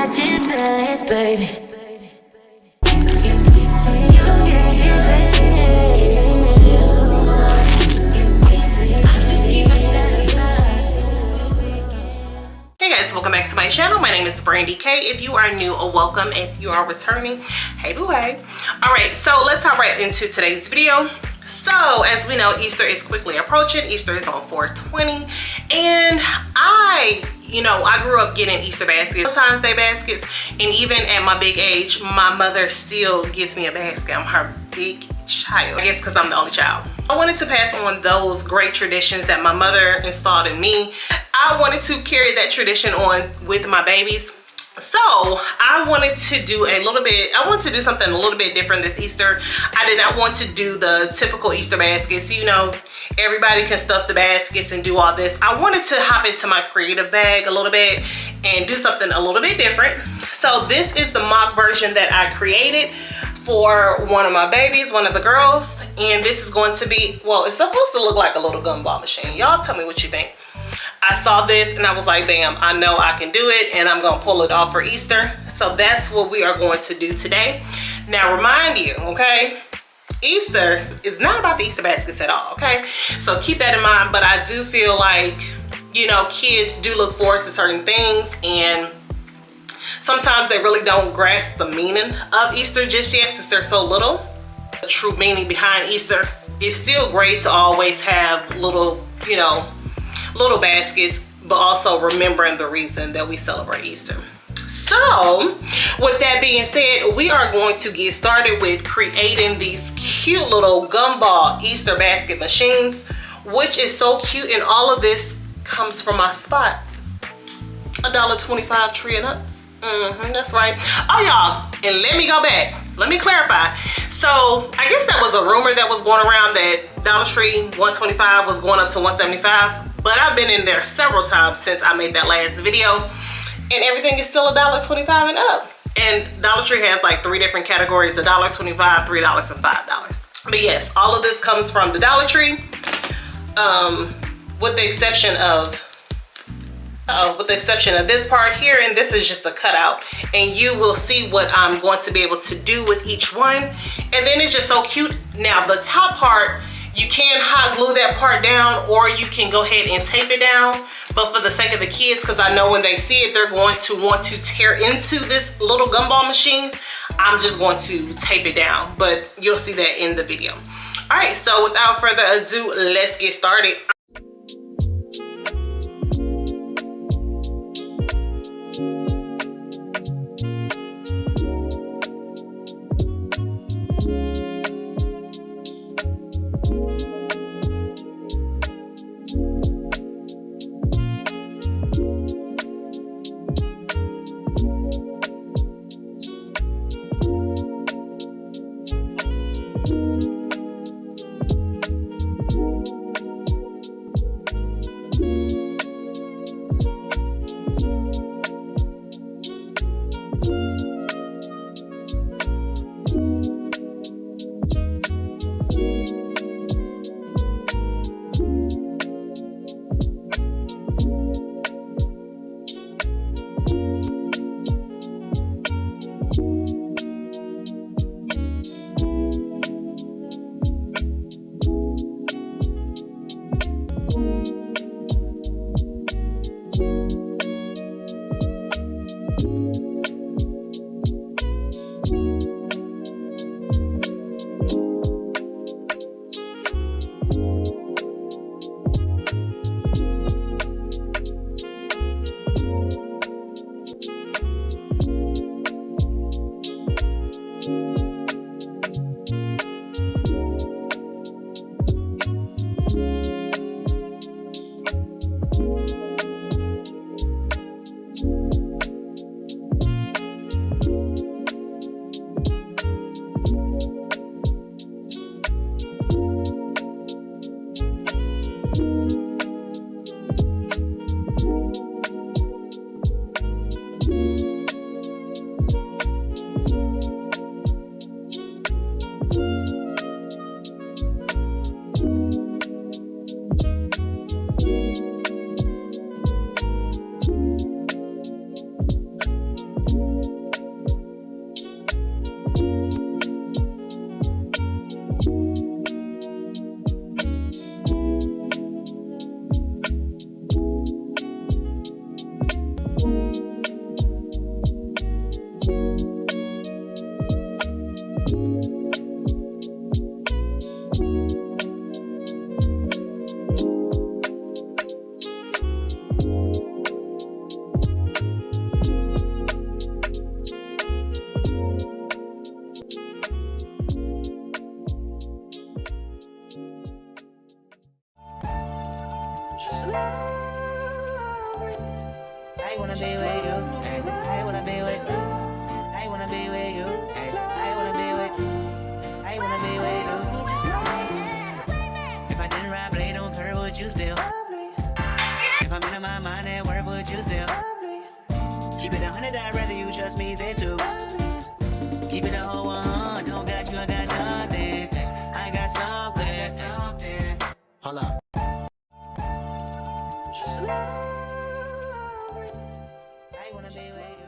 catching feelings, baby. Hey guys, welcome back to my channel. My name is Brandi K. If you are new, welcome. If you are returning, hey boo hey. All right, so let's hop right into today's video. So as we know, Easter is quickly approaching. Easter is on 4/20, and I grew up getting Easter baskets, Valentine's Day baskets, and even at my big age, my mother still gives me a basket. I'm her big child, I guess because I'm the only child. I wanted to pass on those great traditions that my mother installed in me. I wanted to carry that tradition on with my babies. So I wanted to do something a little bit different this Easter. I did not want to do the typical Easter baskets. Everybody can stuff the baskets and do all this. I wanted to hop into my creative bag a little bit and do something a little bit different. So this is the mock version that I created for one of my babies, one of the girls. And this is going to be, well, it's supposed to look like a little gumball machine. Y'all tell me what you think. I saw this and I was like, bam, I know I can do it, and I'm gonna pull it off for Easter. So that's what we are going to do today. Now remind you, okay, Easter is not about the Easter baskets at all, okay? So keep that in mind, but I do feel like, kids do look forward to certain things, and sometimes they really don't grasp the meaning of Easter just yet since they're so little. The true meaning behind Easter is still great to always have little baskets, but also remembering the reason that we celebrate Easter. So with that being said, we are going to get started with creating these cute little gumball Easter basket machines, which is so cute, and all of this comes from my spot, $1.25 tree and up. That's right. Oh y'all, and let me go back, let me clarify. So I guess that was a rumor that was going around that Dollar Tree $1.25 was going up to $1.75. But I've been in there several times since I made that last video, and everything is still $1.25 and up. And Dollar Tree has like 3 different categories: $1.25, $3, and $5. But yes, all of this comes from the Dollar Tree, with the exception of this part here, and this is just a cutout, and you will see what I'm going to be able to do with each one. And then it's just so cute. Now the top part, you can hot glue that part down, or you can go ahead and tape it down. But for the sake of the kids, because I know when they see it, they're going to want to tear into this little gumball machine, I'm just going to tape it down. But you'll see that in the video. All right, so without further ado, let's get started. just me, then two. Keep it a whole 100, don't got you, I got nothing. I got something. Hold on. I wanna be with you.